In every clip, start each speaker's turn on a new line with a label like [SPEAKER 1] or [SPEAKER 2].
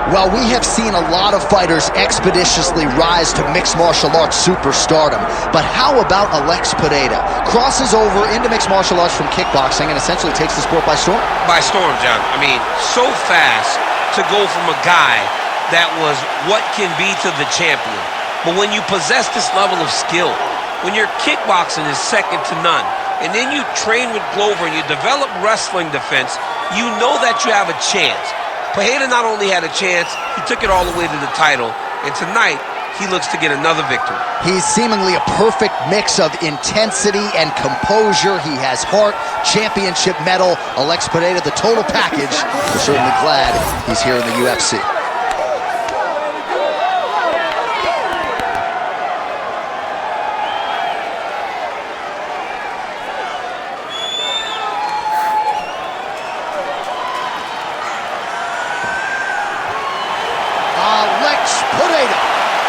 [SPEAKER 1] Well, we have seen a lot of fighters expeditiously rise to mixed martial arts superstardom. But how about Alex Pereira? Crosses over into mixed martial arts from kickboxing and essentially takes the sport by storm?
[SPEAKER 2] By storm, John. I mean, so fast to go from a guy that was what can be to the champion. But when you possess this level of skill, when your kickboxing is second to none, and then you train with Glover and you develop wrestling defense, you know that you have a chance. Pereira not only had a chance, he took it all the way to the title, and tonight, he looks to get another victory.
[SPEAKER 1] He's seemingly a perfect mix of intensity and composure. He has heart, championship medal, Alex Pereira, the total package. We're certainly glad he's here in the UFC. Pereira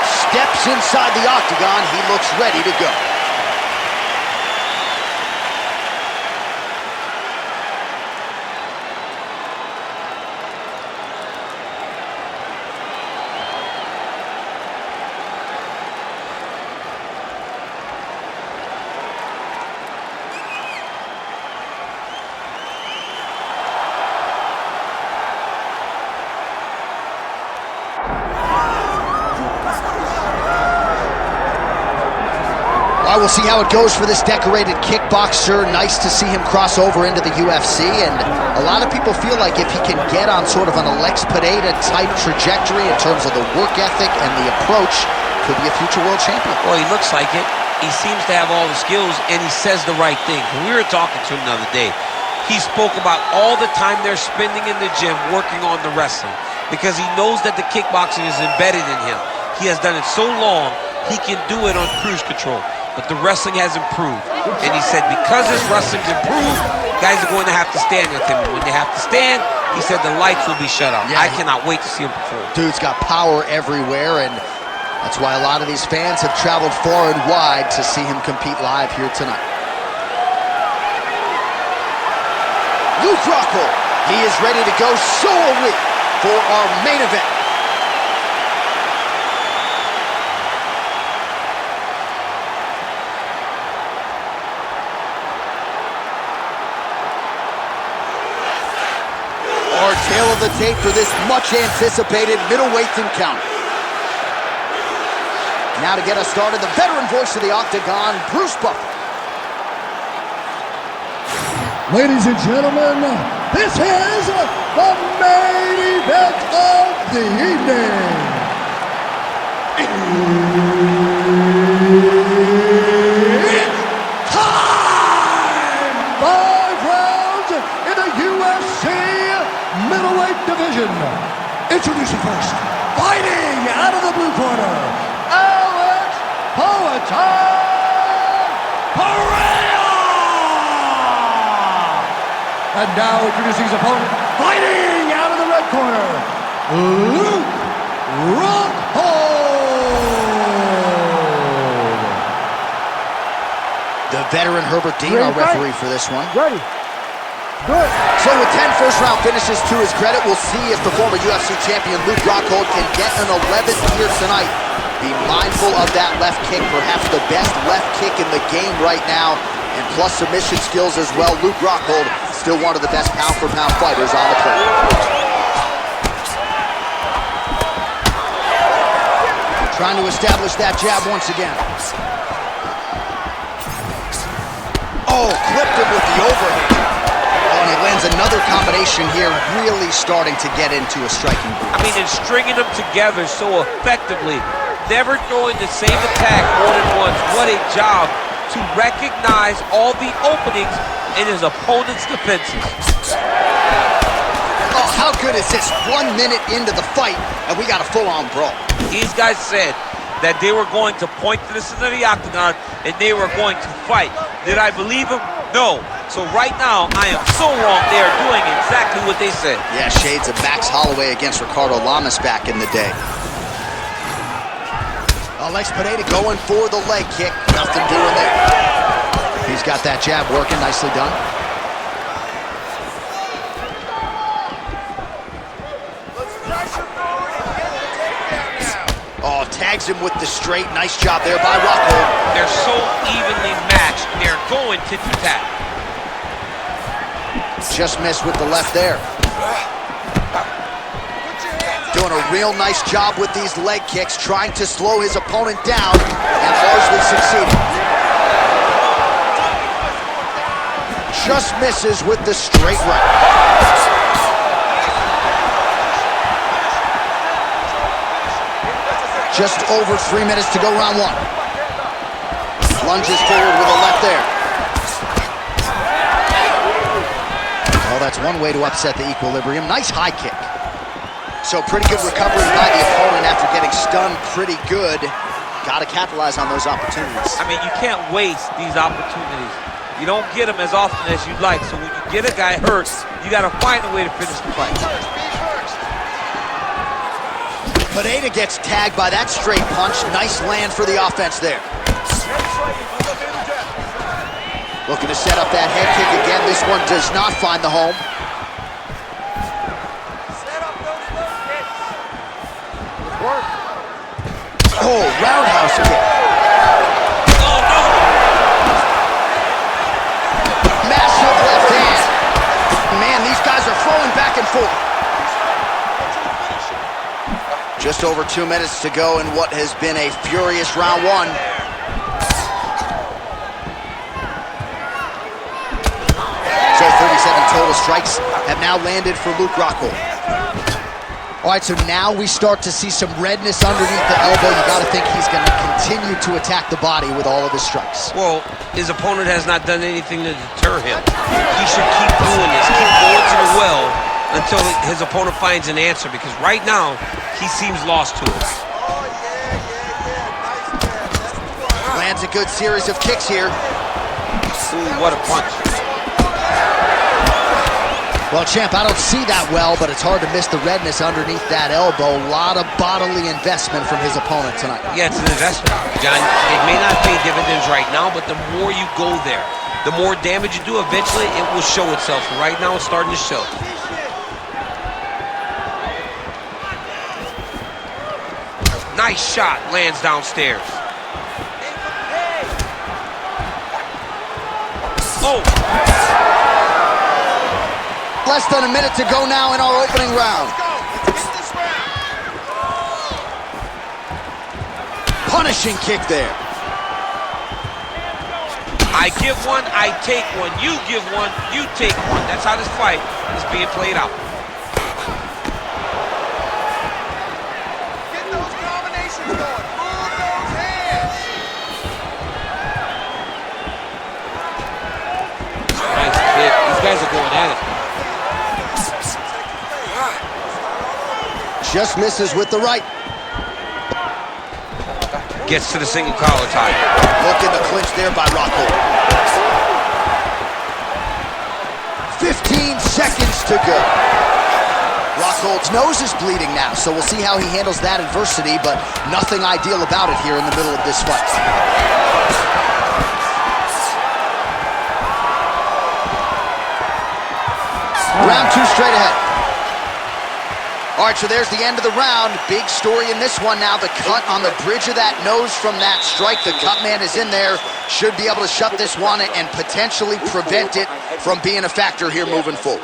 [SPEAKER 1] steps inside the octagon. He looks ready to go. We'll see how it goes for this decorated kickboxer. Nice to see him cross over into the UFC, and a lot of people feel like if he can get on sort of an Alex Pereira type trajectory in terms of the work ethic and the approach, could be a future world champion.
[SPEAKER 2] Well, he looks like it. He seems to have all the skills, and he says the right thing. When we were talking to him the other day, he spoke about all the time they're spending in the gym working on the wrestling, because he knows that the kickboxing is embedded in him. He has done it so long, he can do it on cruise control. But the wrestling has improved. And he said because his wrestling's improved, guys are going to have to stand with him. And when they have to stand, he said the lights will be shut off. Yeah, I cannot wait to see him perform.
[SPEAKER 1] Dude's got power everywhere, and that's why a lot of these fans have traveled far and wide to see him compete live here tonight. Rockhold, he is ready to go. So are we for our main event. Our tale of the tape for this much-anticipated middleweight encounter. Now to get us started, the veteran voice of the Octagon, Bruce Buffer.
[SPEAKER 3] Ladies and gentlemen, this is the main event of the evening. It's time! 5 rounds in the UFC middleweight division. Introducing first, fighting out of the blue corner, Alex Pereira! And now introducing his opponent, fighting out of the red corner, Rockhold!
[SPEAKER 1] The veteran Herbert Dean, our referee for this one.
[SPEAKER 3] Ready. Good.
[SPEAKER 1] So with 10 first-round finishes to his credit, we'll see if the former UFC champion Luke Rockhold can get an 11th here tonight. Be mindful of that left kick, perhaps the best left kick in the game right now, and plus submission skills as well. Luke Rockhold, still one of the best pound-for-pound fighters on the planet. Trying to establish that jab once again. Oh, clipped him with the overhand. And he lands another combination here, really starting to get into a striking groove.
[SPEAKER 2] I mean, and stringing them together so effectively, never throwing the same attack more than once. What a job to recognize all the openings in his opponent's defenses.
[SPEAKER 1] Oh, how good is this? 1 minute into the fight, and we got a full-on brawl.
[SPEAKER 2] These guys said that they were going to point to this into the octagon, and they were going to fight. Did I believe him? No. So right now, I am so wrong. They are doing exactly what they said.
[SPEAKER 1] Yeah, shades of Max Holloway against Ricardo Lamas back in the day. Alex Pereira going for the leg kick. Nothing doing there. He's got that jab working. Nicely done.
[SPEAKER 4] Let's pressure forward
[SPEAKER 1] tags him with the straight. Nice job there by Rockhold.
[SPEAKER 2] They're so evenly matched. They're going tit-for-tat.
[SPEAKER 1] Just missed with the left there. Doing a real nice job with these leg kicks, trying to slow his opponent down, and largely succeeding. Just misses with the straight right. Just over 3 minutes to go, round one. Lunges forward with a left there. Well, that's one way to upset the equilibrium. Nice high kick. So pretty good recovery by the opponent after getting stunned pretty good. Got to capitalize on those opportunities.
[SPEAKER 2] I mean, you can't waste these opportunities. You don't get them as often as you'd like. So when you get a guy hurt, you got to find a way to finish the fight.
[SPEAKER 1] Pereira gets tagged by that straight punch. Nice land for the offense there. Looking to set up that head kick again. This one does not find the home. Oh, roundhouse kick.
[SPEAKER 2] Oh, no!
[SPEAKER 1] Massive left hand. Man, these guys are throwing back and forth. Just over 2 minutes to go in what has been a furious round one. So 37 total strikes have now landed for Rockhold. All right, so now we start to see some redness underneath the elbow. You got to think he's going to continue to attack the body with all of his strikes.
[SPEAKER 2] Well, his opponent has not done anything to deter him. He should keep doing this, keep going to the well until his opponent finds an answer, because right now, he seems lost to it.
[SPEAKER 1] Lands a good series of kicks here.
[SPEAKER 2] Ooh, what a punch.
[SPEAKER 1] Well, champ, I don't see that well, but it's hard to miss the redness underneath that elbow. A lot of bodily investment from his opponent tonight.
[SPEAKER 2] Yeah, it's an investment, John. It may not pay dividends right now, but the more you go there, the more damage you do, eventually it will show itself. Right now, it's starting to show. Nice shot, lands downstairs. Oh!
[SPEAKER 1] Less than a minute to go now in our opening round. Punishing kick there.
[SPEAKER 2] I give one, I take one. You give one, you take one. That's how this fight is being played out.
[SPEAKER 4] Get those combinations going. Move those hands.
[SPEAKER 2] Nice kick. These guys are going at it.
[SPEAKER 1] Just misses with the right.
[SPEAKER 2] Gets to the single collar tie.
[SPEAKER 1] Looking to clinch there by Rockhold. 15 seconds to go. Rockhold's nose is bleeding now, so we'll see how he handles that adversity, but nothing ideal about it here in the middle of this fight. Round two straight ahead. All right, so there's the end of the round. Big story in this one now. The cut on the bridge of that nose from that strike. The cut man is in there. Should be able to shut this one and potentially prevent it from being a factor here moving forward.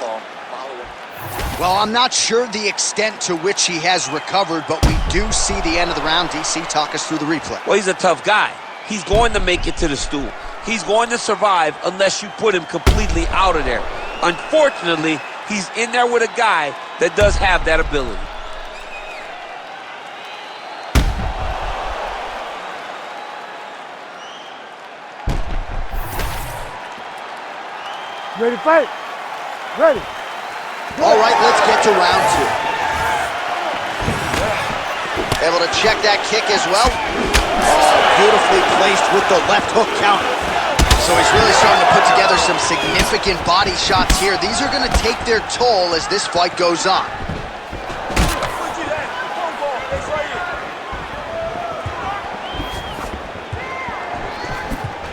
[SPEAKER 1] Well, I'm not sure the extent to which he has recovered, but we do see the end of the round. DC, talk us through the replay.
[SPEAKER 2] Well, he's a tough guy. He's going to make it to the stool. He's going to survive unless you put him completely out of there. Unfortunately, he's in there with a guy that does have that ability.
[SPEAKER 3] Ready to fight? Ready.
[SPEAKER 1] All right, let's get to round two. Able to check that kick as well. Oh, beautifully placed with the left hook counter. So he's really starting to put together some significant body shots here. These are going to take their toll as this fight goes on.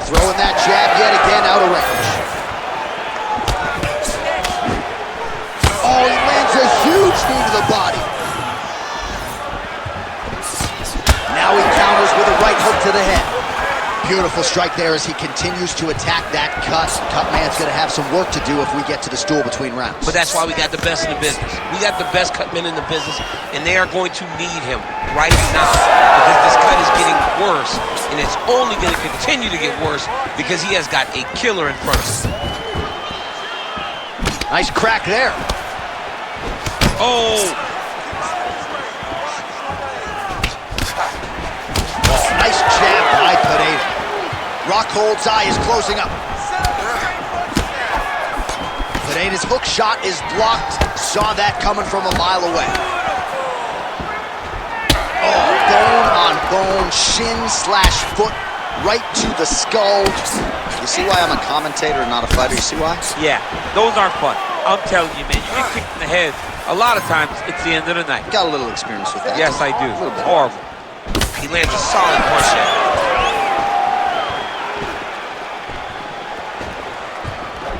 [SPEAKER 1] Throwing that jab yet again out of range. Oh, he lands a huge knee to the body. Now he strike there as he continues to attack that cut. Cut man's going to have some work to do if we get to the stool between rounds.
[SPEAKER 2] But that's why we got the best in the business. We got the best cut men in the business, and they are going to need him right now because this cut is getting worse, and it's only going to continue to get worse because he has got a killer in front of him.
[SPEAKER 1] Nice crack there.
[SPEAKER 2] Oh!
[SPEAKER 1] Nice jab by Pereira. Rockhold's eye is closing up. Pereira's hook shot is blocked. Saw that coming from a mile away. Oh, bone on bone, shin slash foot, right to the skull. You see why I'm a commentator and not a fighter? You see why?
[SPEAKER 2] Yeah, those aren't fun. I'm telling you, man, you get kicked in the head. A lot of times, it's the end of the night.
[SPEAKER 1] Got a little experience with that.
[SPEAKER 2] Yes, I do. Horrible. He lands a solid punch at him.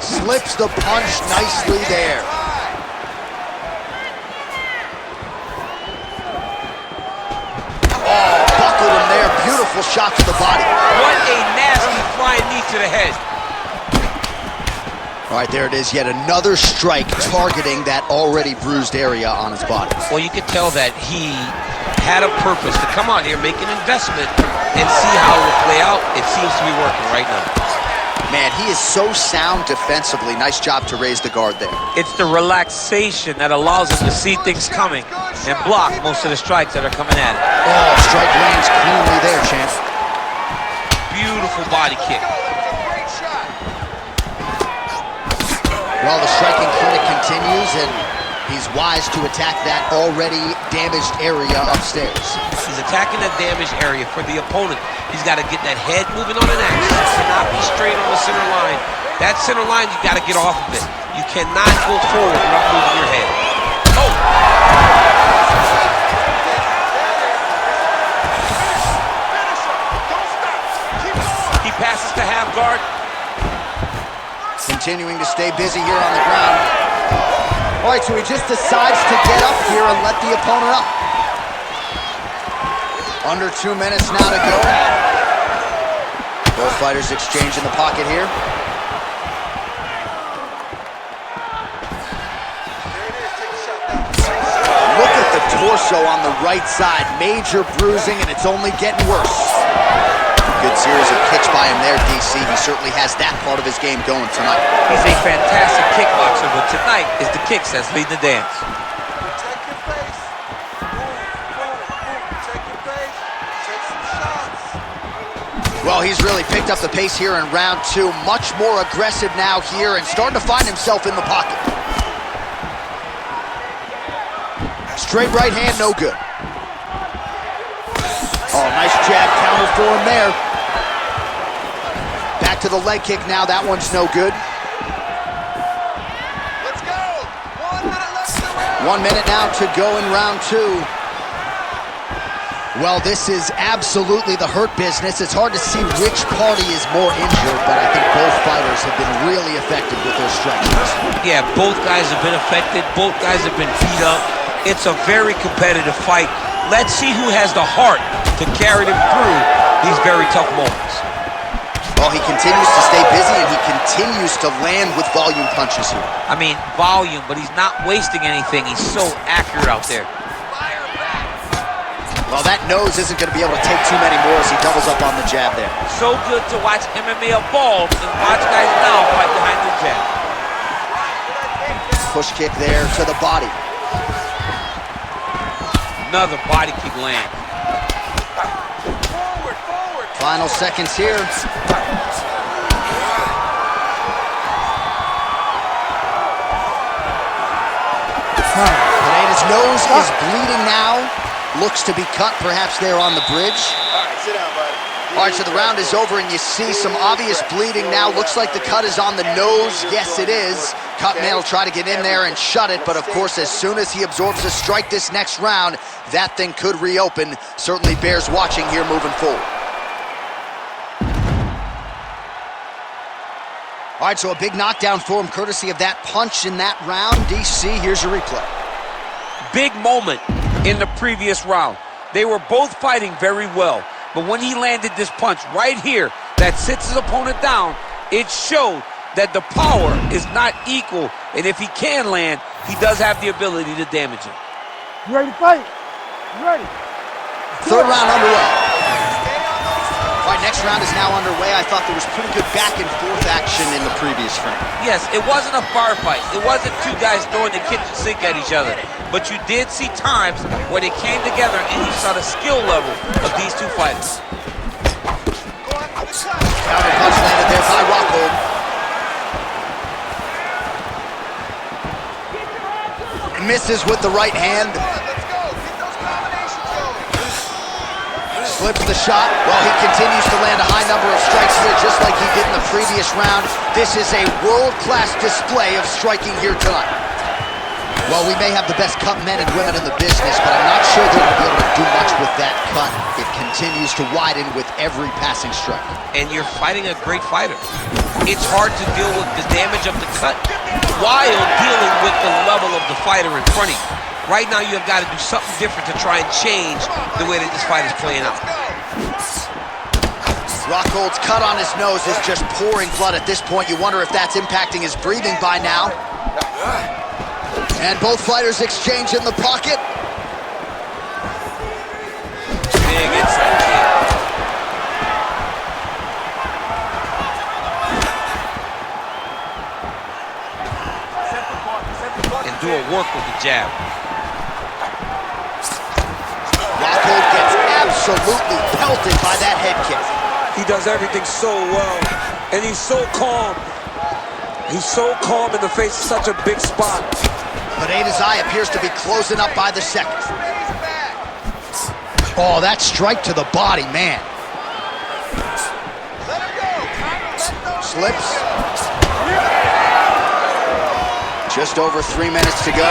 [SPEAKER 1] Slips the punch nicely there. Oh, buckled him there. Beautiful shot to the body.
[SPEAKER 2] What a nasty flying knee to the head.
[SPEAKER 1] All right, there it is. Yet another strike targeting that already bruised area on his body.
[SPEAKER 2] Well, you could tell that he had a purpose to come out here, make an investment, and see how it will play out. It seems to be working right now.
[SPEAKER 1] Man, he is so sound defensively. Nice job to raise the guard there.
[SPEAKER 2] It's the relaxation that allows him to see things coming and block most of the strikes that are coming at him.
[SPEAKER 1] Oh, strike lands cleanly there, champ.
[SPEAKER 2] Beautiful body kick.
[SPEAKER 1] Well, the striking clinic continues, and he's wise to attack that already damaged area upstairs.
[SPEAKER 2] He's attacking that damaged area for the opponent. He's got to get that head moving on an axis. It cannot be straight on the center line. That center line, you got to get off of it. You cannot go forward without moving your head. Oh! He passes to half guard.
[SPEAKER 1] Continuing to stay busy here on the ground. All right, so he just decides to get up here and let the opponent up. Under 2 minutes now to go. Both fighters exchange in the pocket here. Look at the torso on the right side. Major bruising, and it's only getting worse. Good series of kicks by him there, DC. He certainly has that part of his game going tonight.
[SPEAKER 2] He's a fantastic kickboxer, but tonight is the kicks that's leading the dance.
[SPEAKER 4] Protect your face. Protect your face. Take some shots.
[SPEAKER 1] Well, he's really picked up the pace here in round 2. Much more aggressive now here and starting to find himself in the pocket. Straight right hand, no good. Oh, nice jab counter for him there. Back to the leg kick now. That one's no good.
[SPEAKER 4] Let's go. 1 minute left in the round.
[SPEAKER 1] 1 minute now to go in round 2. Well, this is absolutely the hurt business. It's hard to see which party is more injured, but I think both fighters have been really effective with their strikes.
[SPEAKER 2] Yeah, both guys have been affected. Both guys have been beat up. It's a very competitive fight. Let's see who has the heart to carry them through these very tough moments.
[SPEAKER 1] Well, he continues to stay busy, and he continues to land with volume punches here.
[SPEAKER 2] I mean, volume, but he's not wasting anything. He's so accurate out there.
[SPEAKER 1] Well, that nose isn't going to be able to take too many more as he doubles up on the jab there.
[SPEAKER 2] So good to watch MMA evolve and watch guys now fight behind the jab.
[SPEAKER 1] Push kick there to the body.
[SPEAKER 2] Another body kick land.
[SPEAKER 1] Final seconds here. Pereira's nose is bleeding now. Looks to be cut, perhaps there on the bridge.
[SPEAKER 4] All right, sit down, buddy.
[SPEAKER 1] All right, so the round is over, and you see some obvious bleeding now. Looks like the cut is on the nose. Yes, it is. Cutman will try to get in there and shut it, but of course, as soon as he absorbs a strike this next round, that thing could reopen. Certainly bears watching here moving forward. All right, so a big knockdown for him, courtesy of that punch in that round. DC, here's your replay.
[SPEAKER 2] Big moment in the previous round. They were both fighting very well, but when he landed this punch right here, that sits his opponent down, it showed that the power is not equal, and if he can land, he does have the ability to damage him.
[SPEAKER 5] You ready to fight? You ready?
[SPEAKER 1] Third round underway. All right, next round is now underway. I thought there was pretty good back and forth action in the previous frame.
[SPEAKER 2] Yes, it wasn't a bar fight. It wasn't two guys throwing the kitchen sink at each other. But you did see times where they came together and you saw the skill level of these two fighters.
[SPEAKER 1] Counter punch landed there by Rockhold. Misses with the right hand.
[SPEAKER 4] Let's go. Get those combinations going.
[SPEAKER 1] Slips the shot while he continues to land a high number of strikes here, just like he did in the previous round. This is a world-class display of striking here tonight. Well, we may have the best cut men and women in the business, but I'm not sure they're going to be able to do much with that cut. It continues to widen with every passing strike.
[SPEAKER 2] And you're fighting a great fighter. It's hard to deal with the damage of the cut while dealing with the level of the fighter in front of you. Right now, you have got to do something different to try and change the way that this fight is playing out.
[SPEAKER 1] Rockhold's cut on his nose is just pouring blood at this point. You wonder if that's impacting his breathing by now. And both fighters exchange in the pocket.
[SPEAKER 2] Big inside kick. And do a work with the jab.
[SPEAKER 1] Rockhold gets absolutely pelted by that head kick.
[SPEAKER 5] He does everything so well, and he's so calm. He's so calm in the face of such a big spot.
[SPEAKER 1] Pereira's eye appears to be closing up by the second. Oh, that strike to the body, man. Slips. Just over 3 minutes to go.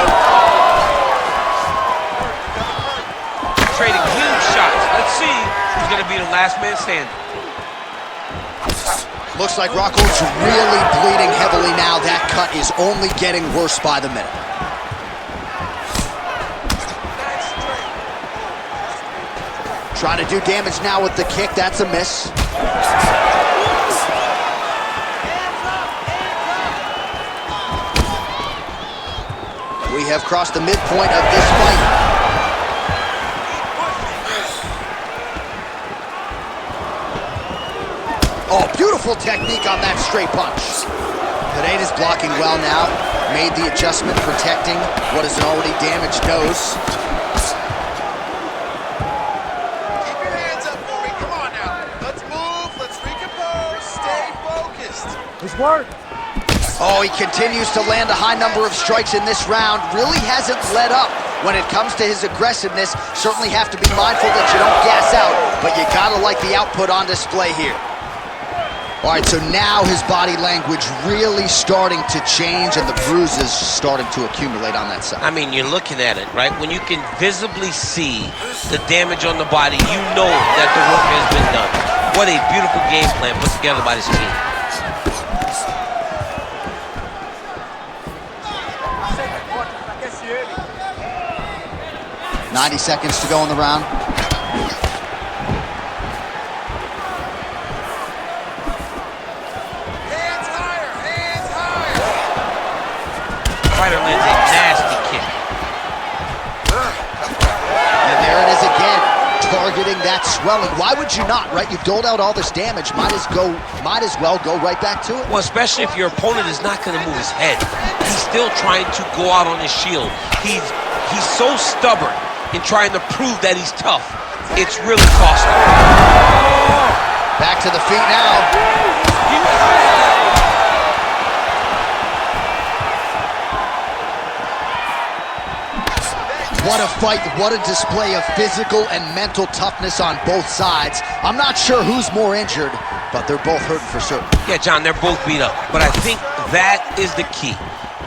[SPEAKER 2] Trading huge shots. Let's see who's going to be the last man standing.
[SPEAKER 1] Looks like Rockhold's really bleeding heavily now. That cut is only getting worse by the minute. Trying to do damage now with the kick. That's a miss. We have crossed the midpoint of this fight. Oh, beautiful technique on that straight punch. Pereira's blocking well now. Made the adjustment, protecting what is an already damaged nose.
[SPEAKER 4] Keep your hands up for me. Come on now. Let's move. Let's recompose. Stay focused.
[SPEAKER 5] It's work.
[SPEAKER 1] Oh, he continues to land a high number of strikes in this round. Really hasn't let up when it comes to his aggressiveness. Certainly have to be mindful that you don't gas out, but you gotta like the output on display here. All right, so now his body language really starting to change and the bruises starting to accumulate on that side.
[SPEAKER 2] I mean, you're looking at it, right? When you can visibly see the damage on the body, you know that the work has been done. What a beautiful game plan put together by this team.
[SPEAKER 1] 90 seconds to go in the round.
[SPEAKER 4] Hands higher. Hands higher.
[SPEAKER 2] Fighter lands a nasty kick.
[SPEAKER 1] And there it is again, targeting that swelling. Why would you not, right? You've doled out all this damage. Might as well go right back to it.
[SPEAKER 2] Well, especially if your opponent is not going to move his head. He's still trying to go out on his shield. He's so stubborn in trying to prove that he's tough. It's really costly.
[SPEAKER 1] Back to the feet now. What a fight, what a display of physical and mental toughness on both sides. I'm not sure who's more injured, but they're both hurting for certain.
[SPEAKER 2] Yeah, John, they're both beat up. But I think that is the key.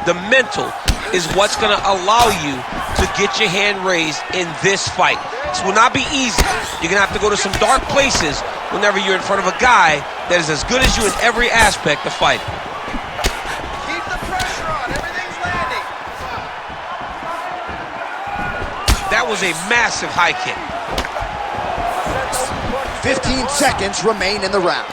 [SPEAKER 2] The mental is what's going to allow you to get your hand raised in this fight. This will not be easy. You're going to have to go to some dark places whenever you're in front of a guy that is as good as you in every aspect of fighting.
[SPEAKER 4] Keep the pressure on. Everything's landing.
[SPEAKER 2] That was a massive high kick.
[SPEAKER 1] 15 seconds remain in the round.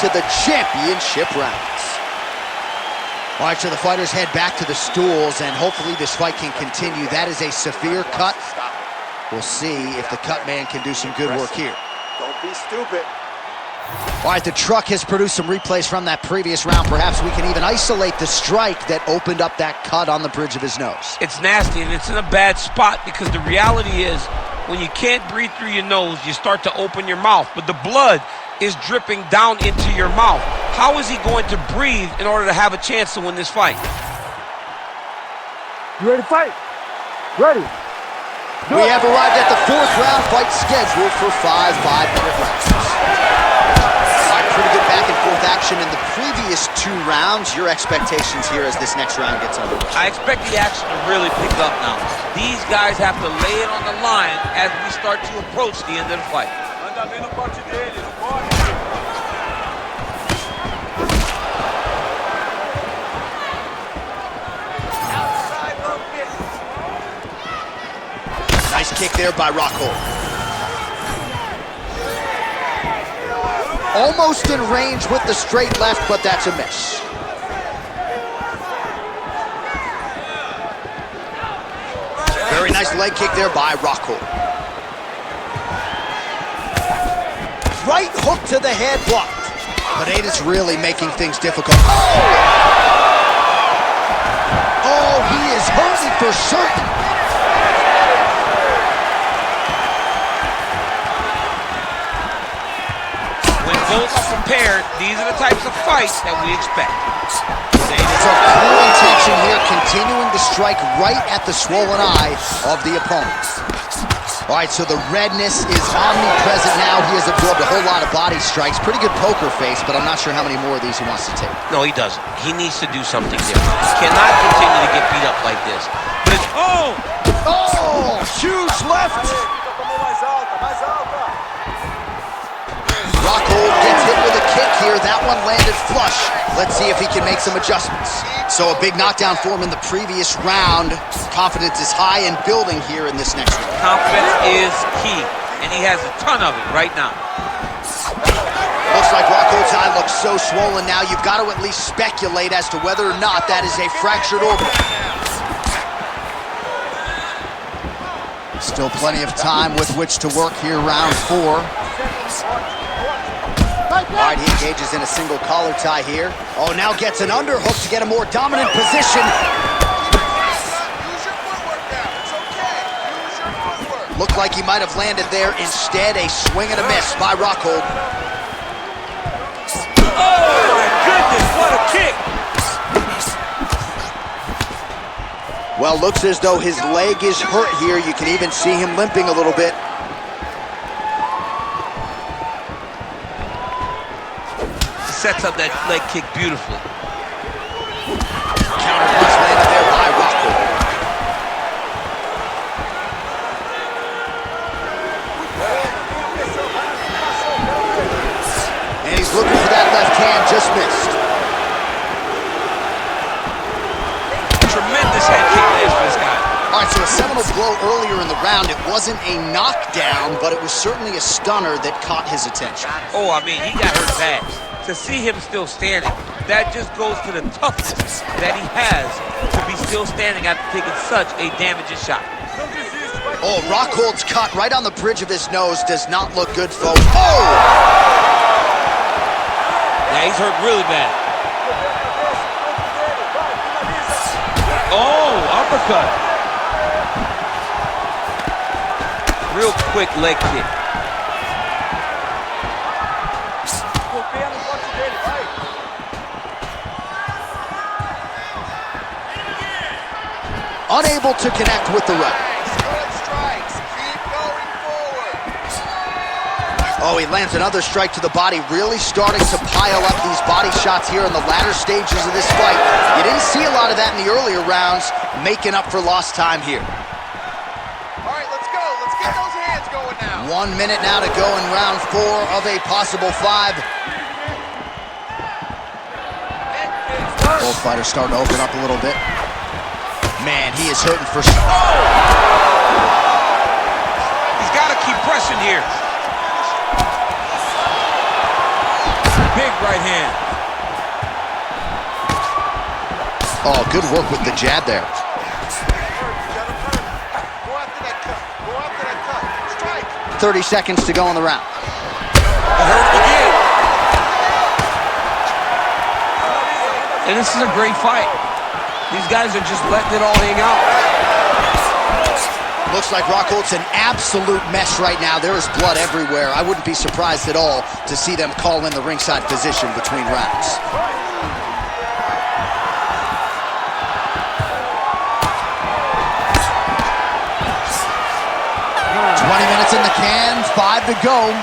[SPEAKER 1] to the championship rounds. All right, so the fighters head back to the stools, and hopefully this fight can continue. That is a severe cut. We'll see if the cut man can do some good work here.
[SPEAKER 4] Don't be stupid.
[SPEAKER 1] All right, the truck has produced some replays from that previous round. Perhaps we can even isolate the strike that opened up that cut on the bridge of his nose.
[SPEAKER 2] It's nasty, and it's in a bad spot because the reality is when you can't breathe through your nose, you start to open your mouth, but the blood is dripping down into your mouth. How is he going to breathe in order to have a chance to win this fight?
[SPEAKER 5] You ready to fight? Ready.
[SPEAKER 1] We have arrived at the fourth round fight scheduled for 5 5-minute rounds. All right, pretty good back and forth action in the previous 2 rounds. Your expectations here as this next round gets underway?
[SPEAKER 2] I expect the action to really pick up now. These guys have to lay it on the line as we start to approach the end of the fight.
[SPEAKER 1] Nice kick there by Rockhold. Almost in range with the straight left, but that's a miss. Very nice leg kick there by Rockhold. Right hook to the head, blocked. Pereira's really making things difficult. Oh, he is hurting for certain.
[SPEAKER 2] Both are prepared. These are the types of fights that we expect.
[SPEAKER 1] So cool intention here, continuing to strike right at the swollen eye of the opponent. All right, so the redness is omnipresent now. He has absorbed a whole lot of body strikes. Pretty good poker face, but I'm not sure how many more of these he wants to take.
[SPEAKER 2] No, he doesn't. He needs to do something different. He cannot continue to get beat up like this. But it's,
[SPEAKER 1] oh, huge left. Rockhold gets hit with a kick here. That one landed flush. Let's see if he can make some adjustments. So a big knockdown for him in the previous round. Confidence is high and building here in this next round.
[SPEAKER 2] Confidence is key, and he has a ton of it right now.
[SPEAKER 1] Looks like Rockhold's eye looks so swollen now. You've got to at least speculate as to whether or not that is a fractured orbital. Still plenty of time with which to work here, round 4. All right, he engages in a single collar tie here. Oh, now gets an underhook to get a more dominant position.
[SPEAKER 4] Use your footwork now. It's okay. Use your footwork.
[SPEAKER 1] Looked like he might have landed there. Instead, a swing and a miss by Rockhold.
[SPEAKER 2] Oh, my goodness, what a kick.
[SPEAKER 1] Well, looks as though his leg is hurt here. You can even see him limping a little bit.
[SPEAKER 2] Sets up that leg kick beautifully.
[SPEAKER 1] Counter punch landed there by Rockhold. And he's looking for that left hand, just missed.
[SPEAKER 2] Tremendous head kick there for this guy.
[SPEAKER 1] All right, so a seminal blow earlier in the round. It wasn't a knockdown, but it was certainly a stunner that caught his attention.
[SPEAKER 2] Oh, I mean, he got hurt bad. To see him still standing, that just goes to the toughness that he has to be still standing after taking such a damaging shot.
[SPEAKER 1] Oh, Rockhold's cut right on the bridge of his nose does not look good, folks. Oh!
[SPEAKER 2] Yeah, he's hurt really bad. Oh, uppercut. Real quick leg kick.
[SPEAKER 1] Unable to connect with the right.
[SPEAKER 4] Good strikes. Keep going forward.
[SPEAKER 1] Oh, he lands another strike to the body, really starting to pile up these body shots here in the latter stages of this fight. You didn't see a lot of that in the earlier rounds, making up for lost time here.
[SPEAKER 4] All right, let's go. Let's get those hands going now.
[SPEAKER 1] 1 minute now to go in round 4 of a possible 5. Both fighters starting to open up a little bit. Man, he is hurting for...
[SPEAKER 2] He's got to keep pressing here.
[SPEAKER 5] Big right hand.
[SPEAKER 1] Oh, good work with the jab there.
[SPEAKER 4] Go after that cut. Go after that cut. Strike.
[SPEAKER 1] 30 seconds to go in the round.
[SPEAKER 5] He hurt him again.
[SPEAKER 2] And this is a great fight. These guys are just letting it all hang out.
[SPEAKER 1] Looks like Rockhold's an absolute mess right now. There is blood everywhere. I wouldn't be surprised at all to see them call in the ringside physician between rounds. 20 minutes in the can, 5 to go.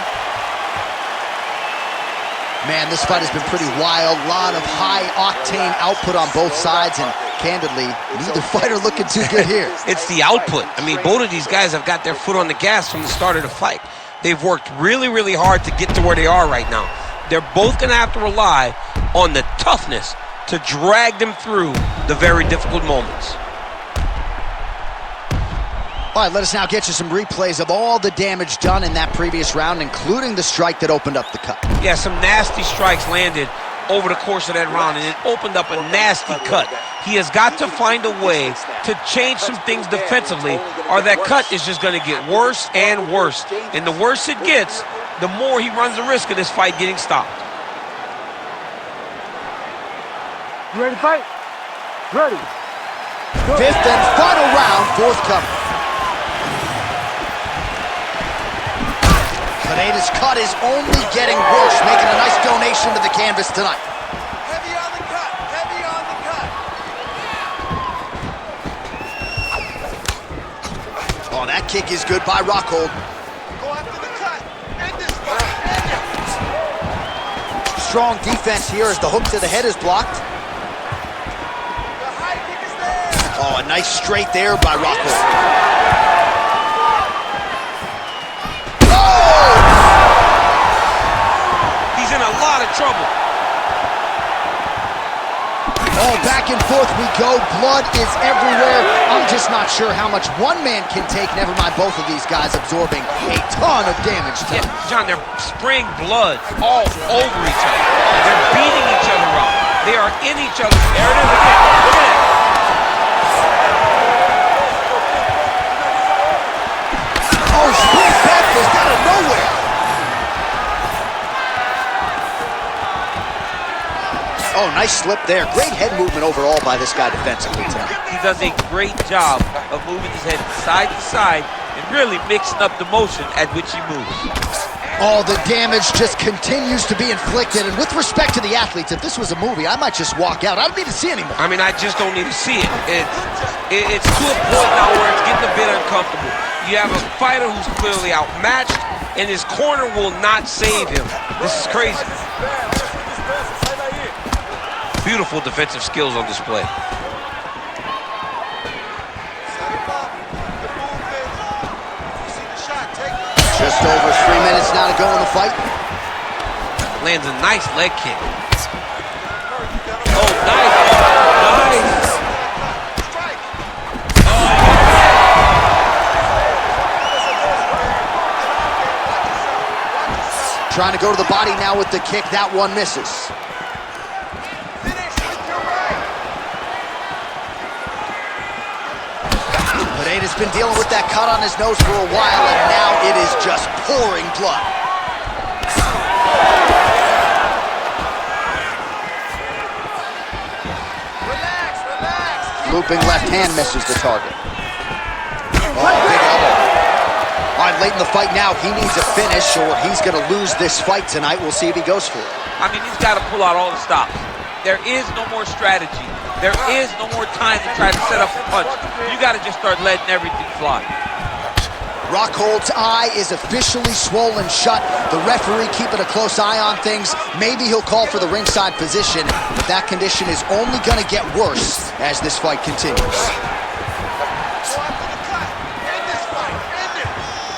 [SPEAKER 1] Man, this fight has been pretty wild. A lot of high-octane output on both sides, and candidly, neither fighter looking too good here.
[SPEAKER 2] It's the output. I mean, both of these guys have got their foot on the gas from the start of the fight. They've worked really, really hard to get to where they are right now. They're both going to have to rely on the toughness to drag them through the very difficult moments.
[SPEAKER 1] All right, let us now get you some replays of all the damage done in that previous round, including the strike that opened up the cut.
[SPEAKER 2] Yeah, some nasty strikes landed over the course of that round, and it opened up a nasty cut. He has got to find a way to change some things defensively, or that cut is just going to get worse and worse. And the worse it gets, the more he runs the risk of this fight getting stopped.
[SPEAKER 3] You ready to fight? Ready.
[SPEAKER 1] Fifth and final round, forthcoming. Pereira's cut is only getting worse, making a nice donation to the canvas tonight.
[SPEAKER 4] Heavy on the cut. Heavy on the cut.
[SPEAKER 1] Oh, that kick is good by Rockhold.
[SPEAKER 4] Go after the cut. End this fight. End it.
[SPEAKER 1] Strong defense here as the hook to the head is blocked.
[SPEAKER 4] The high kick is there.
[SPEAKER 1] Oh, a nice straight there by Rockhold.
[SPEAKER 2] He's in a lot of trouble.
[SPEAKER 1] Oh, back and forth we go. Blood is everywhere. I'm just not sure how much one man can take, never mind both of these guys absorbing a ton of damage tonight.
[SPEAKER 2] Yeah, John, they're spraying blood all over each other. They're beating each other up. They are in each other. There it is again. Look at it.
[SPEAKER 1] Oh, split backfist out of nowhere. Oh, nice slip there. Great head movement overall by this guy defensively tonight.
[SPEAKER 2] He does a great job of moving his head side to side and really mixing up the motion at which he moves.
[SPEAKER 1] Oh, the damage just continues to be inflicted. And with respect to the athletes, if this was a movie, I might just walk out. I don't need to see anymore.
[SPEAKER 2] I mean, I just don't need to see it. It's to a point now where it's getting a bit uncomfortable. You have a fighter who's clearly outmatched, and his corner will not save him. This is crazy. Beautiful defensive skills on display.
[SPEAKER 4] Set him up. The movement. You see the shot. Take it.
[SPEAKER 1] Just over 3 minutes now to go in the fight.
[SPEAKER 2] Lands a nice leg kick. Oh, nice. Nice.
[SPEAKER 4] Strike.
[SPEAKER 1] Trying to go to the body now with the kick. That one misses.
[SPEAKER 4] Finish with your right.
[SPEAKER 1] Pereira's been dealing with that cut on his nose for a while, and now it is just pouring blood.
[SPEAKER 4] Relax, relax.
[SPEAKER 1] Looping left hand misses the target. Oh, big elbow. All right, late in the fight now, he needs a finish or he's going to lose this fight tonight. We'll see if he goes for it.
[SPEAKER 2] I mean, he's got to pull out all the stops. There is no more strategy. There is no more time to try to set up a punch. You got to just start letting everything fly.
[SPEAKER 1] Rockhold's eye is officially swollen shut. The referee keeping a close eye on things. Maybe he'll call for the ringside position, but that condition is only going to get worse as this fight continues.
[SPEAKER 4] Go after the cut. End this fight. End it.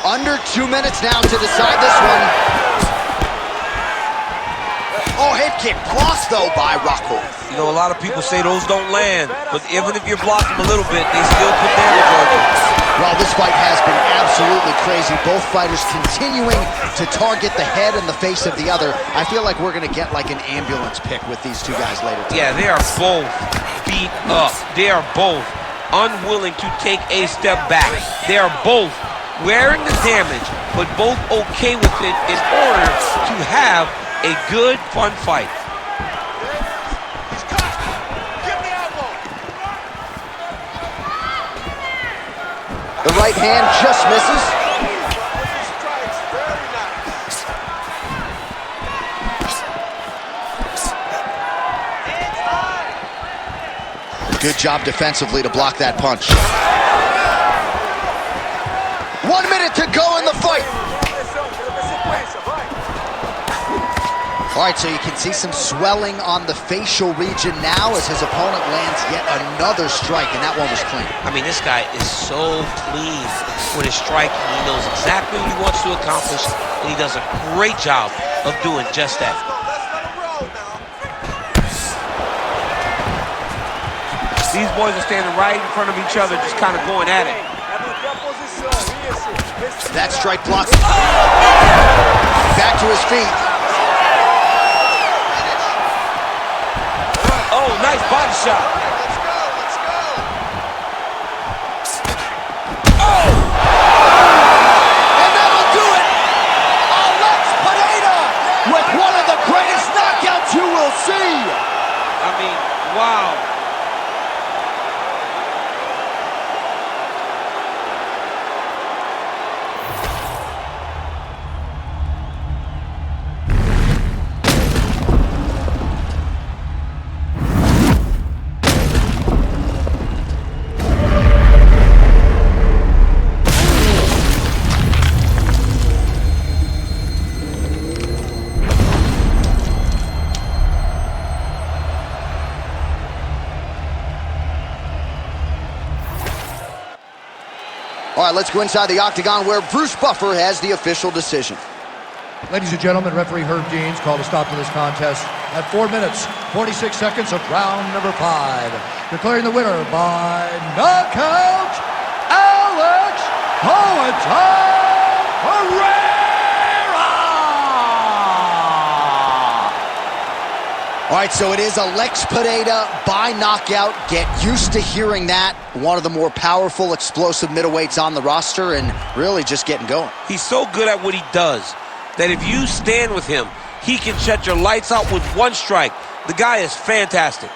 [SPEAKER 1] Under 2 minutes now to decide this one. Oh, hip kick blocked, though, by Rockhold.
[SPEAKER 2] You know, a lot of people say those don't land, but even if you're blocking a little bit, they still put damage on you.
[SPEAKER 1] Well, this fight has been absolutely crazy. Both fighters continuing to target the head and the face of the other. I feel like we're going to get like an ambulance pick with these two guys later tonight.
[SPEAKER 2] Yeah, they are both beat up. They are both unwilling to take a step back. They are both wearing the damage, but both okay with it in order to have a good, fun fight.
[SPEAKER 4] He's cut. Give the elbow.
[SPEAKER 1] The right hand just misses.
[SPEAKER 4] Strikes. Very nice. Hands high.
[SPEAKER 1] Good job defensively to block that punch. 1 minute to go in the fight. All right, so you can see some swelling on the facial region now as his opponent lands yet another strike, and that one was clean.
[SPEAKER 2] I mean, this guy is so clean with his striking. He knows exactly what he wants to accomplish, and he does a great job of doing just that.
[SPEAKER 4] Let's let him roll now.
[SPEAKER 2] These boys are standing right in front of each other, just kind of going at it.
[SPEAKER 1] That strike blocks. Back to his feet.
[SPEAKER 2] Oh, nice body shot.
[SPEAKER 4] Let's go. Let's go.
[SPEAKER 2] Oh!
[SPEAKER 1] And that'll do it. Alex Pereira with one of the greatest knockouts you will see.
[SPEAKER 2] I mean, wow.
[SPEAKER 1] All right, let's go inside the octagon where Bruce Buffer has the official decision.
[SPEAKER 3] Ladies and gentlemen, referee Herb Deans called a stop to this contest at 4 minutes, 46 seconds of round number 5. Declaring the winner by knockout, Alex Pereira!
[SPEAKER 1] All right, so it is Alex Pereira by knockout. Get used to hearing that. One of the more powerful, explosive middleweights on the roster and really just getting going.
[SPEAKER 2] He's so good at what he does that if you stand with him, he can shut your lights out with one strike. The guy is fantastic.